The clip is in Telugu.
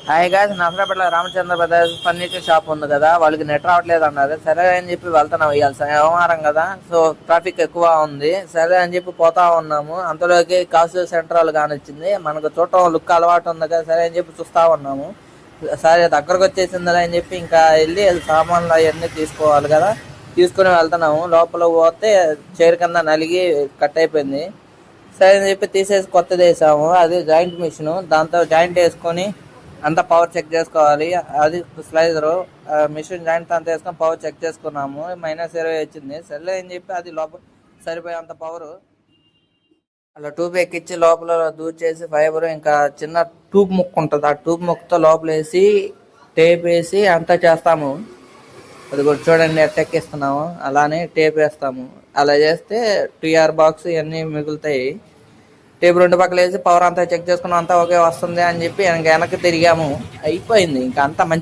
హాయ్ గాయ్స్, నరసరావుపేటలో రామచంద్ర బ్రదర్స్ ఫర్నిచర్ షాప్ ఉంది కదా, వాళ్ళకి నెట్ రావట్లేదు అన్నారు. సరే అని చెప్పి వెళ్తున్నాం. ఇవాళ సోమవారం కదా, సో ట్రాఫిక్ ఎక్కువ ఉంది. సరే అని చెప్పి పోతా ఉన్నాము. అంతలోకి కాసు సెంట్రల్ కానొచ్చింది. మనకు చూడటం లుక్ అలవాటు ఉంది కదా, సరే అని చెప్పి చూస్తా ఉన్నాము. సరే దగ్గరకు వచ్చేసిందా అని చెప్పి ఇంకా వెళ్ళి సామాన్లు అవన్నీ తీసుకోవాలి కదా, తీసుకుని వెళ్తున్నాము. లోపల పోతే చైర్ కింద నలిగి కట్ అయిపోయింది. సరే అని చెప్పి తీసేసి కొత్తది వేసాము. అది జాయింట్ మిషన్, దాంతో జాయింట్ వేసుకొని అంతా పవర్ చెక్ చేసుకోవాలి. అది స్లైజరు మిషన్ జాయింట్ అంతా వేసుకొని పవర్ చెక్ చేసుకున్నాము. -20 వచ్చింది. సర్లే అని చెప్పి అది లోపల సరిపోయేంత పవరు అలా ట్యూబ్ ఎక్కించి లోపల దూర్చేసి ఫైబర్ ఇంకా చిన్న ట్యూబ్ ముక్క ఉంటుంది, ఆ ట్యూబ్ ముక్కతో లోపల వేసి టేప్ వేసి అంతా చేస్తాము. అది కూడా చూడండి ఎట్ట ఎక్కిస్తున్నాము. అలానే టేప్ వేస్తాము. అలా చేస్తే టీఆర్ బాక్స్ ఇవన్నీ మిగులుతాయి. టేప్ రెండు పక్కల వేసి పవర్ అంతా చెక్ చేసుకున్నాం. అంతా ఒకే వస్తుంది అని చెప్పి వెనక్కి తిరిగాము. అయిపోయింది ఇంకా అంతా మంచి